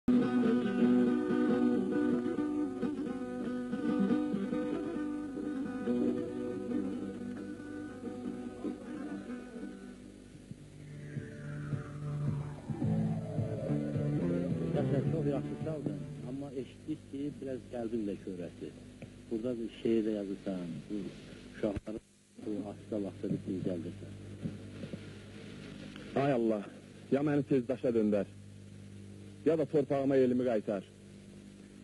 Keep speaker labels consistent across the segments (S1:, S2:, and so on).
S1: Çok yaxşı çaldı, amma eşitdik ki, biraz qəlbimlə şöhrəti. Burada bir şeir də yazırsan, bu uşaqları bu hafta bir dincəldirsən.
S2: Ay Allah, ya məni tez daşa döndər, ya da torpağıma elimi qaytar.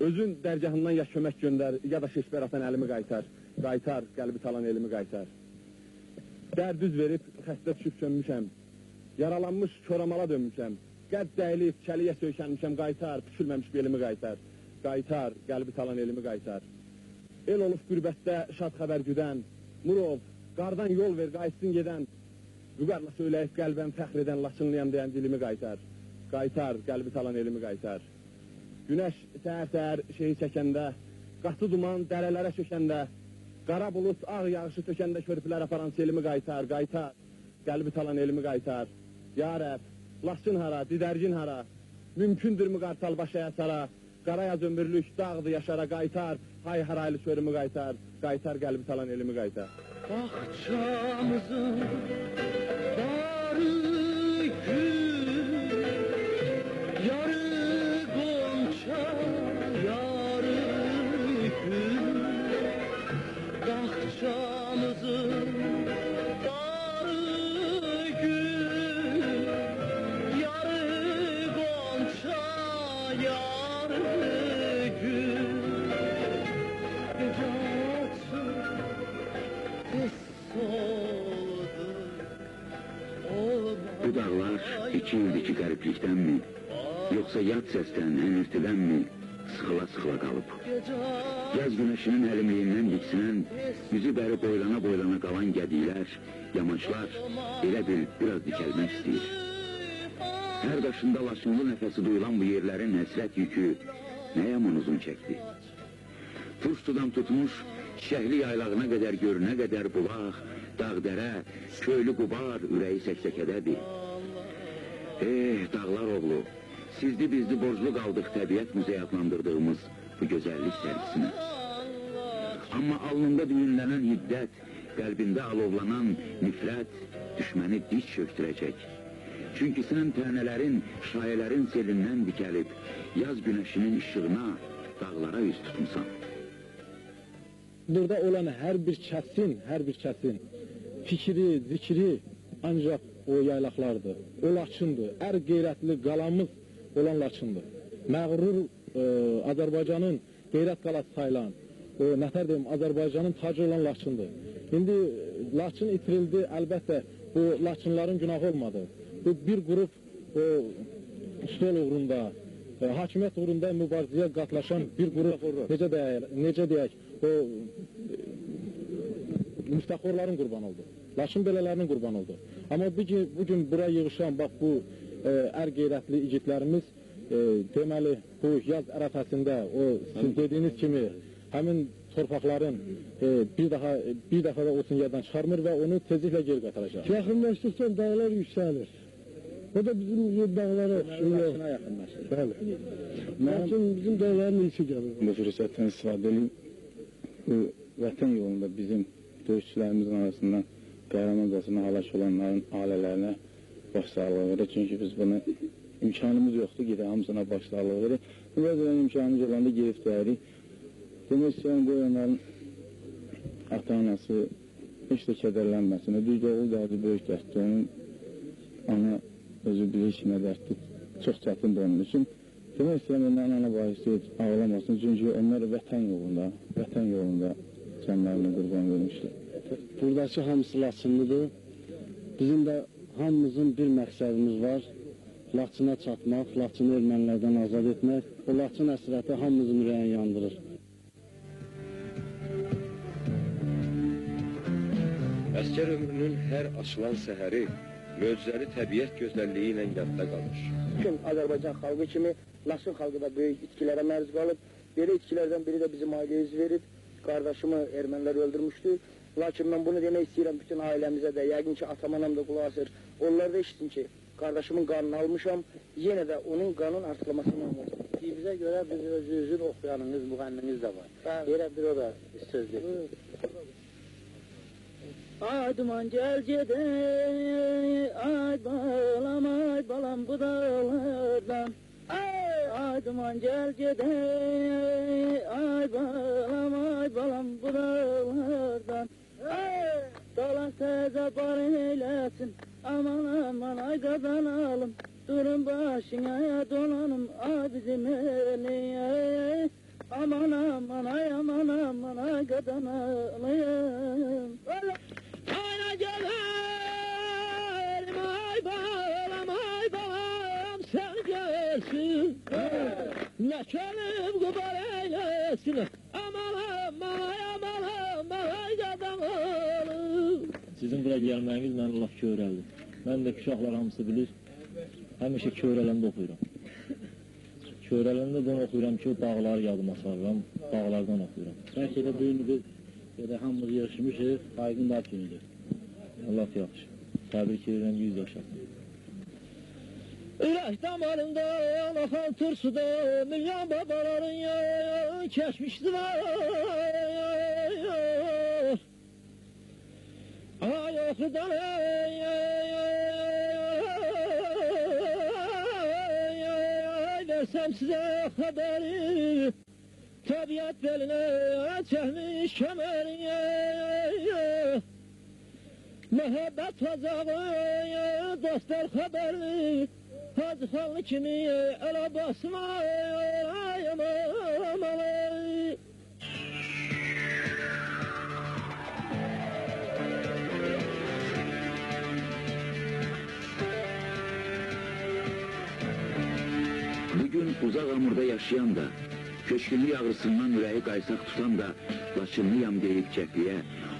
S2: Özün dərgahından ya kömək göndər, ya da şeşbər atan əlimi qaytar. Qaytar, qəlbi talan elimi qaytar. Dərd üz verib, xəstə düşüb sönmüşəm. Yaralanmış, koramala dönmüşəm. Qəd dəyilib, kəliyə söykənmişəm, qaytar, püçülməmiş belimi qaytar. Qaytar, qəlbi talan elimi qaytar. El olub qürbətdə şad xəbər güdən, Murov, qardan yol ver, qayıtsın gedən. Vüqarla söyləyib qəlbəm fəxr edən, Laçınlıyam deyən dilimi qaytar. Qaytar, qəlbi talan elimi qaytar. Günəş səhər-səhər şeyi çəkəndə, qatı duman dərələrə çökəndə, qara bulut ağ yağışı tökəndə körpülər aparan selimi qaytar, qaytar, qəlbi talan elimi qaytar. Ya Rəb, Laçın hara, Didərgin hara, mümkündürmü qartal başaya sara, qarayaz ömürlük dağdı yaşara, qaytar, hay haraylı çörümü qaytar, qaytar qəlbi talan elimi qaytar.
S3: Bahçamızın darı gül, yarı gonca, yarı gül, bahçamızın
S4: Bu dağlar 2 ildiki qəriblikdənmi, yoxsa yad səsdən, hənirtidənmi sıxıla-sıxıla qalıb? Yaz günəşinin əlimliyindən diksinən, yüzü bəri boylana-boylana qalan qədiklər, yamaçlar elə biraz dikəlmək istəyir. Hər daşında Laçınlı nəfəsi duyulan bu yerlərin həsrət yükü nə yaman uzun çəkdi? Turstudan tutmuş, şəhli yaylağına qədər görünə qədər bulaq, dağ-dərə, köylü qubar, ürəyi səksəkədədir. Dağlar oğlu, sizli-bizli borclu qaldıq təbiət müzeyi adlandırdığımız bu gözəllik sərgisinə. Amma alnında düyünlənən hiddət, qəlbində alovlanan nifrət düşməni diz çöktürəcək. Çünki sən tənələrin, şayələrin selindən dikəlib, yaz günəşinin işığına, dağlara üz tutmuşsan.
S2: Burada olan hər bir kəsin fikri, zikri ancaq o yaylaqlardır, o Laçındır, ər qeyrətli qalamız olan Laçındır. Məğrur Azərbaycanın qeyrət qalası sayılan, o nətər deyim, Azərbaycanın tacı olan Laçındır. İndi Laçın itirildi, əlbəttə bu Laçınların günahı olmadı. Bu bir qrup stol uğrunda, hakimiyyət uğrunda mübarizəyə qatlaşan bir qrup, necə deyək, o müftəxorların qurban oldu. Laçın belələrinin qurban oldu. Amma bugün buraya yığışan, bax bu ər qeyrətli igidlərimiz deməli bu yaz ərəfəsində o siz dediyiniz kimi həmin torpaqların bir dəfə də olsun yerdən çıxarmır və onu tezliklə geri qataracaq.
S5: Yaxınlaşdıqca dağlar yüksəlir. O da bizim dağlara oxşuyor.
S2: Yaxınlaşır.
S5: Bəli. Lakin bizim dağların içi gəlir.
S6: Bu fürsətdən istifadə edib bu vətən yolunda bizim döyüşçülərimizin arasından qəhrəmancasına həlak olanların ailələrinə başsağlığı verir. Çünki biz bunu imkanımız yoxdur, gedək hamısına başsağlığı verir. Bəzən imkanımız olanda gedib dəyirik. Demək istəyən bu onların ata-anası heç də kədərlənməsin. Düzdür, oğul dərdi böyük dərddir. Onun ana özü bilir ki, nə dərddir. Çox çətindir onun üçün. Demək istəyən onların ana bahisi ağlamasın. Çünki onlar vətən yolunda canlarını qurban vermişdir.
S5: Buradakı hamısı Laçınlıdır. Bizim də hamımızın bir məqsədimiz var. Laçına çatmaq, Laçını ermənilərdən azad etmək. O Laçın əsrəti hamımızın ürəyini yandırır.
S7: Əskər ömrünün hər açılan səhəri möcüzəli təbiət gözəlliyi ilə yadda qalır.
S8: Bütün Azərbaycan xalqı kimi Laçın xalqı da böyük itkilərə məruz qalıb. Belə itkilərdən biri də bizim ailəyə yüz verib. Qardaşımı ermənilər öldürmüşdü. Lakin mən bunu demək istəyirəm bütün ailəmizə də, yəqin ki atamanam da qulaq asır. Onlar da eşitsin ki, qardaşımın qanını almışam, yenə də onun qanın artırılmasını olmaz.
S5: Bizə görə biz özünüzün oxuyanınız, müğənniniz də var. Yerə bir o da söz deyil. Ay duman gel gedey, ay balam bu dağlardan. Ay duman gel gedey, ay balam bu dağlardan. Dalan təzə bar eyləsin, aman ay qazanalım. Durun başına dolanım, ay bizim eliye. Aman ay qazanalım. Ayna gelelim, ay balam sen gelsin. Neçelim kubar eylesin, aman ay qazanalım. Sizin bura gəlməyiniz məni laf kövrəldi. Mən də uşaqlar hamısı bilir, həmişə kövrələndə oxuyuram. Kövrələndə də oxuyuram ki, dağları yadıma sarıram, dağlardan oxuyuram. Bəlkə də bu günü biz hamımız yarışmışıq, aydın dağ günüdür. Allah yaxşı, təbrik edirəm, 100 yaşasın. Ürək damarında, axan tursuda, milyon babaların keçmişdir. Ay oxudan versem size haberi, tabiat beline çekmiş kemerini. Muhabbet fazağı, dostlar haberli, Hacı Xanlı kimi elə basma, aman.
S4: Bugün uzaq amurda yaşayan da, köşkünlük ağrısından ürəyi qaysaq tutan da, Laçınlıyam deyib çəpiyə,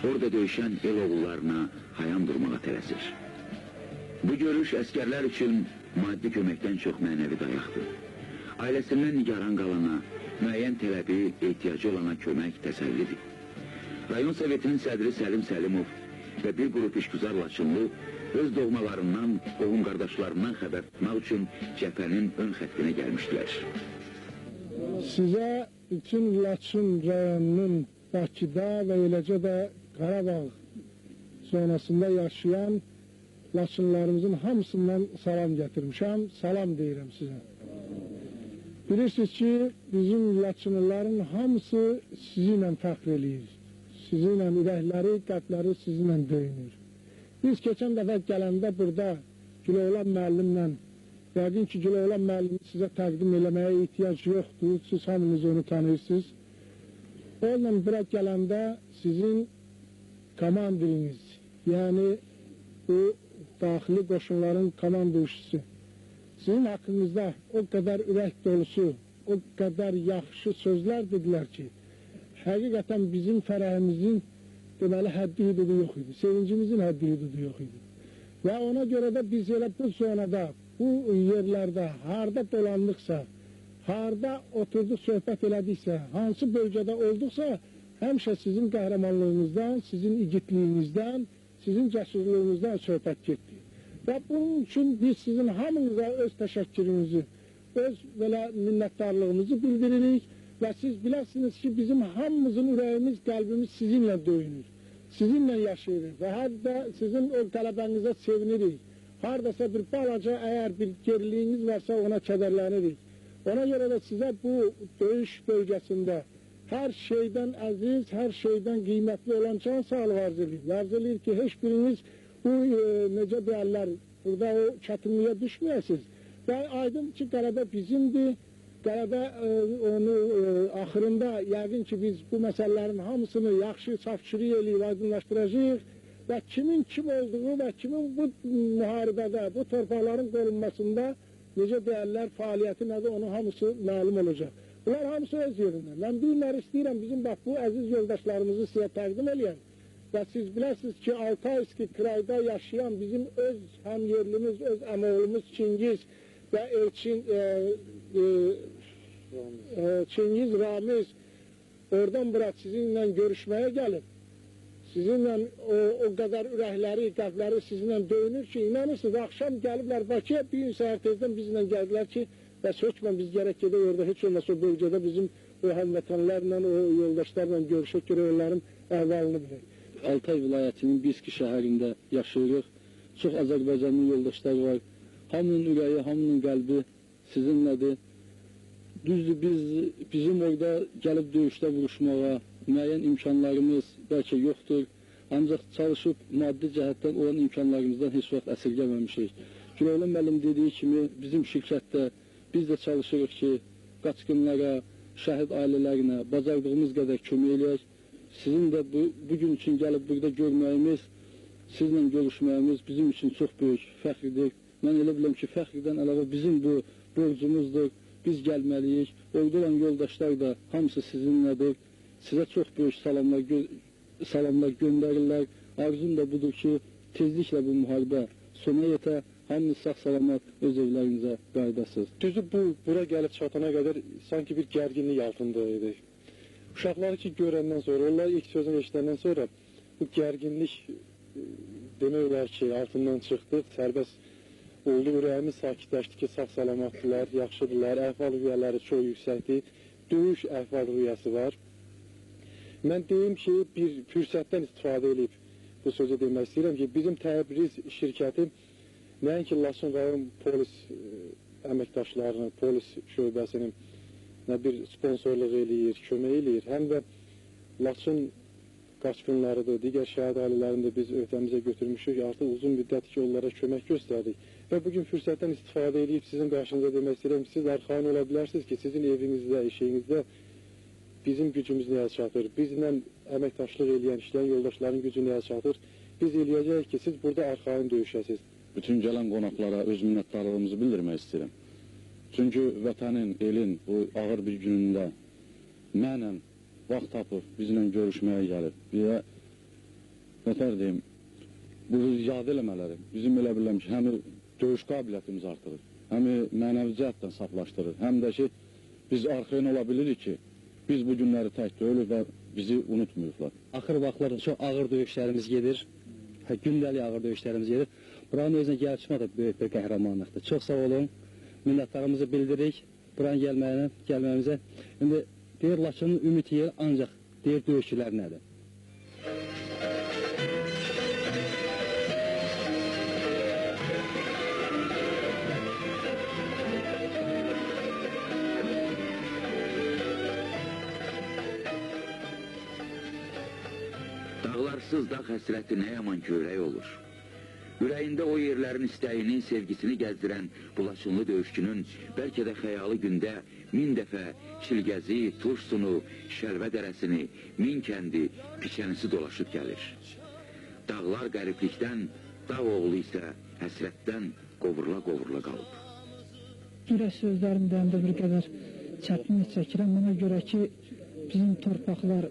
S4: orada döyüşən el oğullarına hayam durmağa tələsir. Bu görüş əskərlər üçün maddi köməkdən çox mənəvi dayaqdır. Ailəsindən nigaran qalana, müəyyən tələbi, ehtiyacı olana kömək təsəllidir. Rayon Sovetinin sədri Səlim Səlimov və bir qrup işgüzar Laçınlı öz doğmalarından, qohum qardaşlarından xəbər tutmaq üçün cəbhənin ön xəttinə gəlmişdilər.
S9: Sizə bütün Laçın rayonunun Bakıda və eləcə də Qarabağ zonasında yaşayan Laçınlarımızın hamısından salam gətirmişəm, salam deyirəm sizə. Bilirsiniz ki, bizim Laçınlıların hamısı sizinlə fəxr eləyir. Sizinlə ürəkləri, qəlbləri sizinlə döyünür. Biz keçən dəfə gələndə burada Güloğlan müəllimlə, yəqin ki, Güloğlan müəllimi sizə təqdim eləməyə ehtiyac yoxdur, siz hamınız onu tanıyırsınız. Onunla bura gələndə sizin komandiriniz, yəni bu daxili qoşunların komandovçusu, sizin haqqınızda o qədər ürək dolusu, o qədər yaxşı sözlər dedilər ki, həqiqətən bizim fərəhimizin deməli həddi hüdudu yox idi, sevincimizin həddi hüdudu yox idi. Və ona görə də biz elə bu zonada, bu yerlərdə harda dolandıqsa, harda oturduq, söhbət elədiksə, hansı bölgədə olduqsa, həmişə sizin qəhrəmanlığınızdan, sizin igitliyinizdən, sizin cəsurluğunuzdan söhbət getdi. Və bunun üçün biz sizin hamınıza öz təşəkkürümüzü, öz belə minnətdarlığımızı bildiririk və siz biləsiniz ki, bizim hamımızın ürəyimiz, qəlbimiz sizinlə döyünür, sizinlə yaşayırıq və hətta sizin o qələbənizə sevinirik. Haradasa bir balaca, əgər bir geriliyiniz varsa ona kədərlənirik. Ona görə də sizə bu döyüş bölgəsində hər şeydən əziz, hər şeydən qiymətli olan can sağlığı arz edir. Arz edir ki, heç biriniz bu, necə deyərlər, burada o çətinliyə düşməyəsiniz. Və aydın ki, qələbə bizimdir. Qələbə onu axırında yəqin ki, biz bu məsələlərin hamısını yaxşı safçırıq eləyib, aydınlaşdıracağıq və kimin kim olduğu və kimin bu müharibədə, bu torpaqların qorunmasında necə deyərlər, fəaliyyəti nədir, onun hamısı məlum olacaq. Bunlar hamısı öz yerində. Mən bilirlər istəyirəm bizim bax bu əziz yoldaşlarımızı sizə təqdim eləyəm. Və siz biləsiniz ki, Altayski krayda yaşayan bizim öz həmyerlimiz, öz əmoğlumuz Çingiz və Çingiz Ramiz oradan bura sizinlə görüşməyə gəlib. Sizinlə o qədər ürəkləri, qəlbləri sizinlə döyünür ki, inanırsınız, axşam gəliblər Bakıya, bir gün səhər tezdən bizlə gəldilər ki, Və hökmən biz gərək gedək orada, heç olmasa o bölgədə bizim o həmvətənlərlə, o yoldaşlarla görüşək, görək onların əhvalını bilək.
S5: Altay vilayətinin Biski şəhərində yaşayırıq. Çox Azərbaycanlı yoldaşlar var. Hamının ürəyi, hamının qəlbi sizinlədir. Düzdür, bizim orada gəlib döyüşdə vuruşmağa müəyyən imkanlarımız bəlkə yoxdur. Ancaq çalışıb maddi cəhətdən olan imkanlarımızdan heç vaxt əsirgəməmişik. Güloğlu müəllim dediyi kimi bizim şirkətdə biz də çalışırıq ki, qaçqınlara, şəhid ailələrinə bacardığımız qədər kömək eləyək. Sizin də bugün üçün gəlib burada görməyimiz, sizlə görüşməyimiz bizim üçün çox böyük fəxrdir. Mən elə biləm ki, fəxrdən əlavə bizim bu borcumuzdur. Biz gəlməliyik. Orada olan yoldaşlar da hamısı sizinlədir. Sizə çox böyük salamlar göndərirlər. Arzum da budur ki, tezliklə bu müharibə sona yetə, hamınız sağ-salamat öz evlərinizə qaydasınız.
S9: Düzü bura gəlib çatana qədər sanki bir gərginlik altında idi. Uşaqları ki görəndən sonra, onlar ilk sözünü eşidəndən sonra bu gərginlik demək olar ki, altından çıxdıq, sərbəst oldu, ürəyimiz sakitləşdi ki, sağ-salamatdılar, yaxşıdırlar, əhval-rüyələri çox yüksəkdir, döyüş əhval-rüyəsi var. Mən deyim ki, bir fürsətdən istifadə edib bu sözü demək istəyirəm ki, bizim Təbriz şirkəti nəinki Laçın rayon polis əməkdaşlarını, polis şöbəsinin bir sponsorluq eləyir, kömək eləyir, həm də Laçın qaçqınlarıdır, digər şəhid ailələrində biz öhdəmizə götürmüşük, artıq uzun müddət ki, onlara kömək göstərdik. Və bugün fürsətdən istifadə edib sizin qarşınıza demək istəyirəm ki, siz arxain ola bilərsiniz ki, sizin evinizdə, eşiyinizdə bizim gücümüz nəyə çatır, bizlə əməkdaşlıq eləyən, işləyən yoldaşların gücü nəyə çatır, biz eləyəcəyik ki, siz burada arxain döyüşəsiniz.
S6: Bütün gələn qonaqlara öz minnətdarlığımızı bildirmək istəyirəm. Çünki vətənin, elin bu ağır bir günündə mənəm vaxt tapıb bizlə görüşməyə gəlib. Və nətər deyim, bu izadə eləmələri bizim elə biləm ki, həm döyüş qabiliyyətimiz artırır, həm mənəvi cəhətdən saflaşdırır, həm də ki, biz arxain ola bilirik ki, biz bu günləri tək döyülür və bizi unutmuyublar.
S5: Axır vaxtlarda çox ağır döyüşlərimiz gedir, gündəlik ağır döyüşlərimiz gedir. Buranın özünə gəlişmə də böyük bir qəhrəmanlıqdır. Çox sağ olun, minnətlarımızı bildiririk buranın gəlməyimizə. İndi deyir, Laçının ümid yeri ancaq deyir, döyüşçülər nədir?
S4: Dağlarsız dağ həsrəti nə yaman köyrək olur. Ürəyində o yerlərin istəyini, sevgisini gəzdirən bu Laçınlı döyüşçünün bəlkə də xəyalı gündə 1000 dəfə Çilgəzi, Turşsunu, Şəlvə dərəsini, Min kəndi, Piçənisi dolaşıb gəlir. Dağlar qəriblikdən, dağ oğlu isə həsrətdən qovurla-qovurla qalıb.
S10: Ürək sözlərimdən də bir qədər çətinlik çəkirəm. Buna görə ki, bizim torpaqlar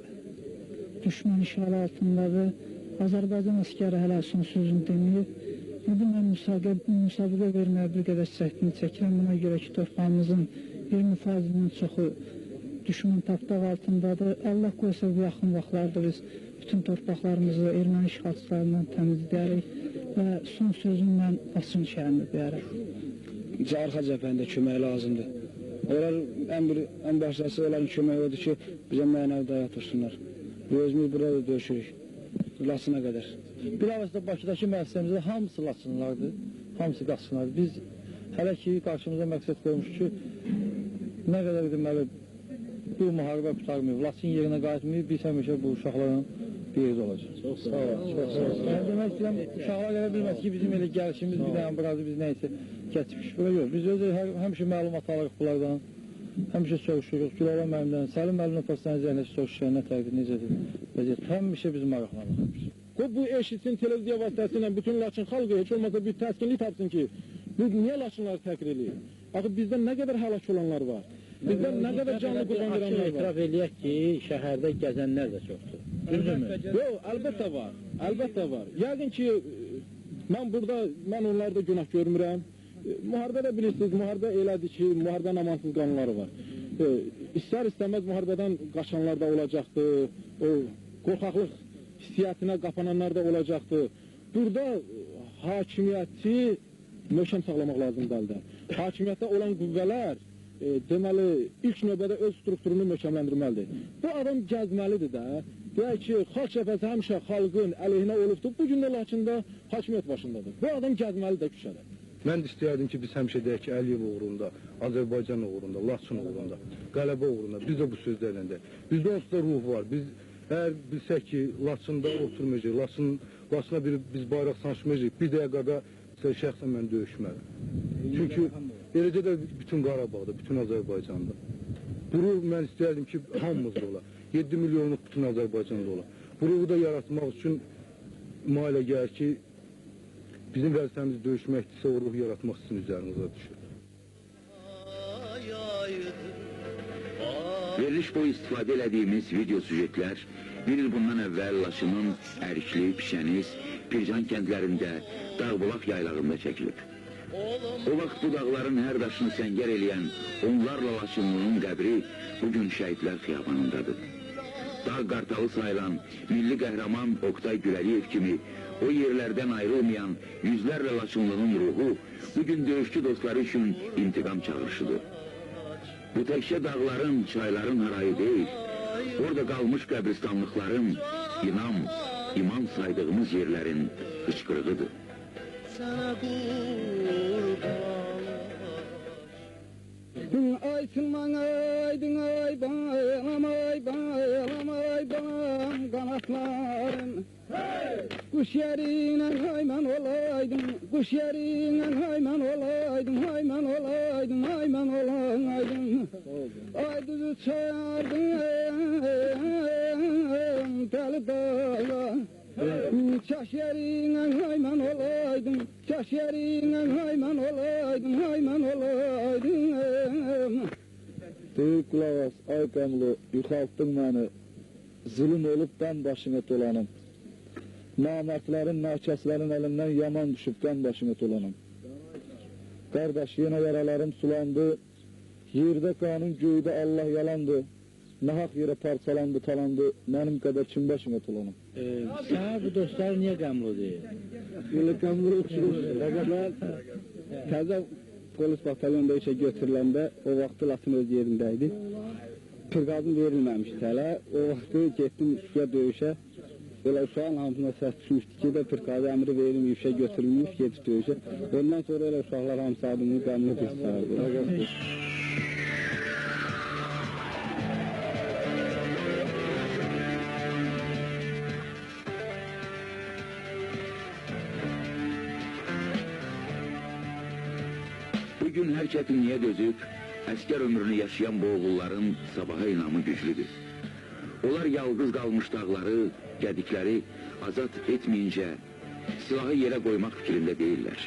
S10: düşmən işğalı altındadır. Azərbaycan əskəri hələ son sözünü deməyib. İndi mən müsabiqə verməyə bir qədər çətinlik çəkirəm. Buna görə ki, torpağımızın 20%-nin çoxu düşmən tapdaq altındadır. Allah qoysa bu yaxın vaxtlarda biz bütün torpaqlarımızı erməni işğalçılarından təmizləyərik və son sözümü mən Laçın şəhərində deyərəm.
S8: Arxa cəbhəndə kömək lazımdır. Onlar ən başlıcası onların köməyi odur ki, bizə mənəvi dayatırsınlar. Biz özümüz burada döyüşürük. Laçına qədər.
S5: Bir avazda Bakıdakı müəssisəmizdə hamısı Laçınlardır, hamısı qaçqınlardır. Biz hələ ki, qarşımıza məqsəd qoymuşuz ki, nə qədər deməli, bu müharibə qutarmayıb, Laçın yerinə qayıtmayıb, biz həmişə bu uşaqların bir yerdə olacaq. Çox sağ olun. Yəni, demək istəyirəm, uşaqlar elə bilməz ki, bizim elə gəlişimiz bir dənə burada biz nəysə keçmiş. Belə yox, biz özü həmişə məlumat alırıq bunlardan, həmişə soruşuruq, Güloğlu müəllimdən, Səlim müəllimlə postdan zəhnəsi soruşuyor, nə tərdir, necədir, vəziyyət, həmişə biz maraqlanırıq.
S9: Bu eşitsin televiziya vasitəsilə bütün Laçın xalqı heç olmasa bir təskinlik tapsın ki, bu niyə Laçınları təkrir eləyir? Axı bizdən nə qədər həlak olanlar var, bizdən nə qədər canlı qurban verenlər var.
S1: Etiraf eləyək ki, şəhərdə gəzənlər də çoxdur.
S9: Yox, əlbəttə var, əlbəttə var. Yəqin ki, mən onlarda günah görmürəm. Müharibə də bilirsiniz, müharibə elədir ki, müharibənin amansız qanunları var. İstər-istəməz müharibədən qaçanlar da olacaqdır, o qorxaqlıq hissiyyətinə qapananlar da olacaqdır. Burada hakimiyyəti möhkəm saxlamaq lazımdır əldə.
S2: hakimiyyətdə olan qüvvələr deməli, ilk növbədə öz strukturunu möhkəmləndirməlidir. Bu adam gəzməlidir də. Deyək ki, xalq cəbhəsi həmişə xalqın əleyhinə olubdur, bugün də Laçında hakimiyyət başındadır. Bu adam gəzməlidir küçədə.
S11: Mən də istəyərdim ki, biz həmişə deyək ki, Əliyev uğrunda, Azərbaycan uğrunda, Laçın uğrunda, qələbə uğrunda, biz də bu sözlərlə deyək. Bizdə onsuz da ruh var. Biz əgər bilsək ki, Laçında oturmayacaq, Laçına biz bayraq sancmayacaq, bir dəqiqədə şəxsən mən döyüşmərəm. Çünki eləcə də bütün Qarabağda, bütün Azərbaycanda. Bu ruh mən istəyərdim ki, hamımızda ola. 7 milyonluq bütün Azərbaycanda ola. Bu ruhu da yaratmaq üçün müailə gəlir ki, bizim vəzifəmiz döyüşməkdirsə, o ruhu yaratmaq üçün üzərimizə düşür.
S4: Veriliş boyu istifadə elədiyimiz video süjetlər bir il bundan əvvəl Laçının Ərikli, Pişəniz, Pircan kəndlərində, Dağbulaq yaylağında çəkilib. O vaxt bu dağların hər daşını səngər eləyən onlarla Laçınlının qəbri bugün şəhidlər xiyabanındadır. Dağ qartalı sayılan milli qəhrəman Oktay Gürəliyev kimi o yerlərdən ayrılmayan yüzlərlə Laçınlının ruhu bugün döyüşçü dostları üçün intiqam çağırışıdır. Bu təkcə dağların, çayların harayı deyil, orada qalmış qəbristanlıqların, iman saydığımız yerlərin hıçqırığıdır.
S5: Aytılman aydın ay bayram ay kanatlarım. Kuş yerine hayman olaydım, kuş yerine hayman olaydım, hayman olaydım, hayman olaydım. Aydızı çağırdım, deli dağa. Kaş yerine hayman olaydım, kaş yerine hayman olaydım, hayman olaydım.
S6: Deyir qulaq as, ay qəmli, yuxaltdın məni, zulüm olub qan başına dolanım. Namərtlərin, nakəslərin əlindən yaman düşüb qan başına dolanım. Qardaş, yenə yaralarım sulandı, yerdə qanun göydə Allah yalandı. Nahaq yerə parçalandı, talandı, mənim qədər kim başına dolanım.
S1: Sənə bu dostlar niyə qəmli deyir?
S5: Belə qəmli uçurur. Rəqəblər təzə polis batalyonda işə götürüləndə o vaxtı Laçın öz yerindəydi. Pirqazım verilməmişdi hələ. O vaxtı getdim şüyə döyüşə. Belə uşağın hamısına səs düşmüşdü ki, də Pirqazı əmri verilməyib, işə götürülmüş, gedib döyüşə. Ondan sonra elə uşaqlar hamısı adımını qəmli göstərdi.
S4: Bugün hər çətinliyə dözüb, əskər ömrünü yaşayan bu oğulların sabaha inamı güclüdür. Onlar yalqız qalmış dağları, gədikləri azad etməyincə silahı yerə qoymaq fikrində deyirlər.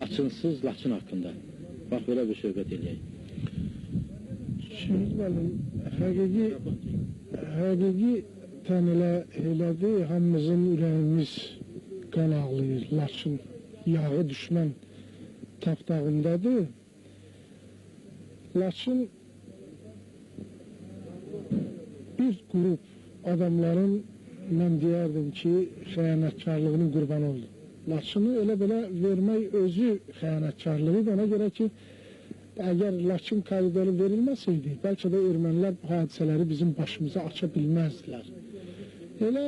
S1: Laçınsız Laçın haqqında. Bax, belə bir söhbət eləyək.
S9: Şimdi benim həqiqi elədi, hamımızın ürəyimiz qan ağlayır, Laçın yağı düşmən tapdağındadır. Laçın bir qrup adamların, mən deyərdim ki, xəyanətkarlığının qurbanı oldu. Laçını elə belə vermək özü xəyanətkarlığıdır. Ona görə ki, əgər Laçın koridoru verilməsəydi, bəlkə də ermənilər bu hadisələri bizim başımıza aça bilməzdilər. Elə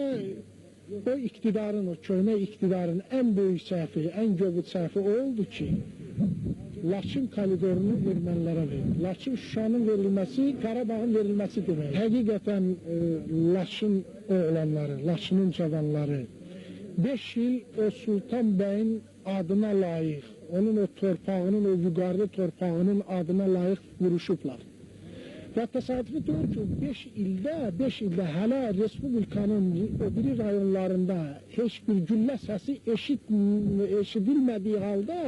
S9: o iktidarın, o köhnə iktidarın ən böyük səhvi, ən göbut səhvi o oldu ki, Laçın koridorunu ermənilərə verildi. Laçın Şuşanın verilməsi, Qarabağın verilməsi demək. Həqiqətən Laçın oğlanları, Laçının cavanları 5 il o Sultan bəyin adına layiq, onun o torpağının, o yuqarı torpağının adına layiq vuruşublar. Və təsadüfi deyir ki, 5 ildə hələ Respublikanın o biri rayonlarında heç bir güllə səsi eşidilmədiyi halda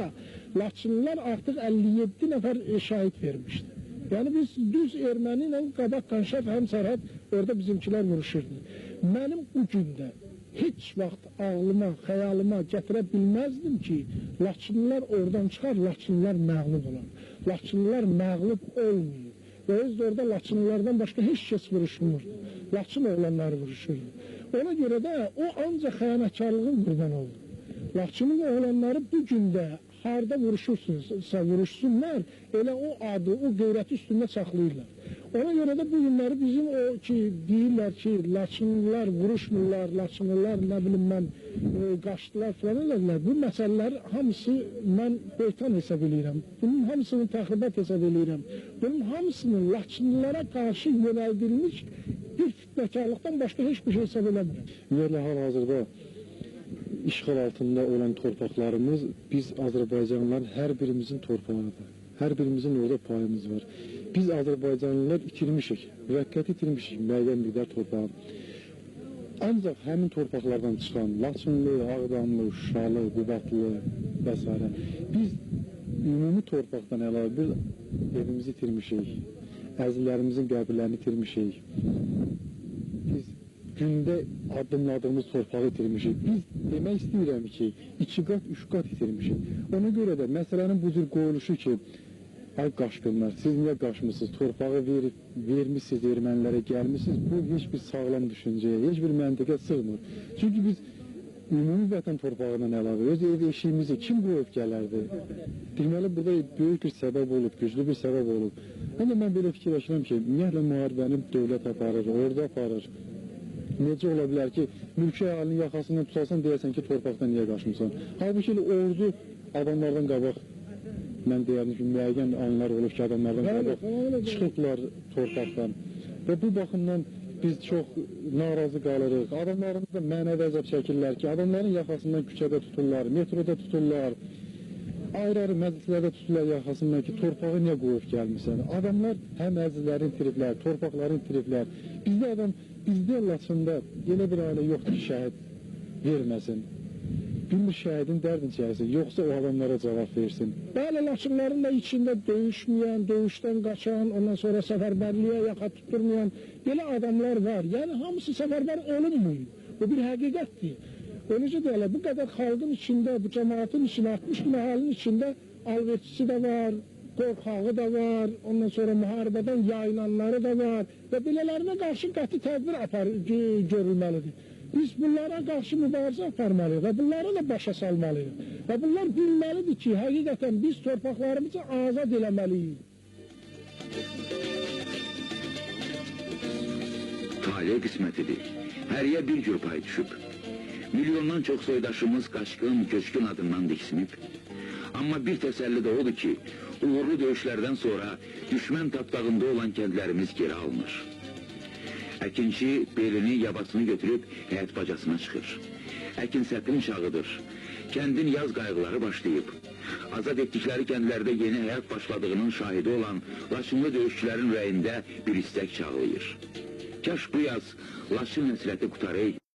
S9: Laçınlılar artıq 57 nəfər şahid vermişdi. Yəni biz düz erməni ilə qabaq qanşaf həm sərhəd orada bizimkilər vuruşurdu. Mənim bu gündə heç vaxt ağlıma, xəyalıma gətirə bilməzdim ki, Laçınlılar oradan çıxar, Laçınlılar məğlub olur. Laçınlılar məğlub olmuyor. Və öz də orada Laçınlılardan başqa heç kəs vuruşmurdu. Laçın oğlanları vuruşurdu. Ona görə də o ancaq xəyanətkarlığın qurban oldu. Laçının oğlanları bu gündə harda vuruşursunuzsa vuruşsunlar, elə o adı, o qeyrəti üstündə saxlayırlar. Ona görə də bu günləri bizim o ki, deyirlər ki, Laçınlılar vuruşmurlar, Laçınlılar nə bilim mən qaçdılar falan edirlər. Bu məsələlər hamısı mən beytan hesab edirəm. Bunun hamısını təxribat hesab edirəm. Bunun hamısını Laçınlılara qarşı yönəldilmiş bir fitnəkarlıqdan başqa heç bir şey hesab eləmirəm.
S6: Ümumiyyətlə hal-hazırda işğal altında olan torpaqlarımız biz Azərbaycanlıların hər birimizin torpağıdır. Hər birimizin orada payımız var. Biz Azərbaycanlılar itirmişik, müvəqqəti itirmişik müəyyən miqdar torpağı. Ancaq həmin torpaqlardan çıxan Laçınlı, Ağdamlı, Şuşalı, Qubatlı və s. biz ümumi torpaqdan əlavə bir evimizi itirmişik, əzizlərimizin qəbirlərini itirmişik. Biz gündə addımladığımız torpağı itirmişik. Biz demək istəyirəm ki, 2 qat, 3 qat itirmişik. Ona görə də məsələnin bu cür qoyuluşu ki, ay qaşqınlar, siz niyə qaşmısınız, torpağı vermişsiniz ermənilərə, gəlmişsiniz, bu heç bir sağlam düşüncəyə, heç bir məntiqə sığmır. Çünki biz ümumi vətən torpağından əlavə, öz ev eşiyimizi kim qoyub gələrdi? Deməli, burada böyük bir səbəb olub, güclü bir səbəb olub. Həm də mən belə fikirləşirəm ki, ümumiyyətlə müharibəni dövlət aparır, orada aparır. Necə ola bilər ki, mülki əhalinin yaxasından tutarsan, deyərsən ki, torpaqdan niyə qaçmısan? Halbuki ordu adamlardan qabaq, mən deyərdim ki, müəyyən anlar olub ki, adamlardan qabaq çıxıblar torpaqdan. Və bu baxımdan biz çox narazı qalırıq. Adamlarımız da mənəvi əzab çəkirlər ki, adamların yaxasından küçədə tuturlar, metroda tuturlar, ayrı-ayrı məclislərdə tuturlar yaxasından ki, torpağı niyə qoyub gəlmirsən? Adamlar həm əzizlərin itiriblər, torpaqların itiriblər. Bizdə Laçında elə bir ailə yoxdur ki, şəhid verməsin. Bilmir şəhidin dərdin çəksin, yoxsa o adamlara cavab versin.
S9: Bəli, Laçınların da içində döyüşməyən, döyüşdən qaçan, ondan sonra səfərbərliyə yaxa tutturmayan belə adamlar var. Yəni, hamısı səfərbər olunmuyor. Bu bir həqiqətdir. O necə deyərlər, bu qədər xalqın içində, bu cəmaatın içində, 60 bin əhalinin içində alverçisi də var, qorxağı da var, ondan sonra müharibədən yayılanları da var və belələrinə qarşı qəti tədbir görülməlidir. Biz bunlara qarşı mübarizə aparmalıyıq və bunları da başa salmalıyıq. Və bunlar bilməlidir ki, həqiqətən biz torpaqlarımızı azad eləməliyik.
S4: Talih qismətidir. Həriyə bir cür pay düşüb. Milyondan çox soydaşımız qaçqın, köçkün adından diksinib. Amma bir təsəlli də odur ki, uğurlu döyüşlərdən sonra düşmən tapdağında olan kəndlərimiz geri alınır. Əkinçi belini, yabasını götürüb həyat bacasına çıxır. Əkin sətin çağıdır. Kəndin yaz qayğıları başlayıb. Azad etdikləri kəndlərdə yeni həyat başladığının şahidi olan Laçınlı döyüşçülərin ürəyində bir istək çağlayır. Kaş bu yaz Laçın həsrəti qutaraydı.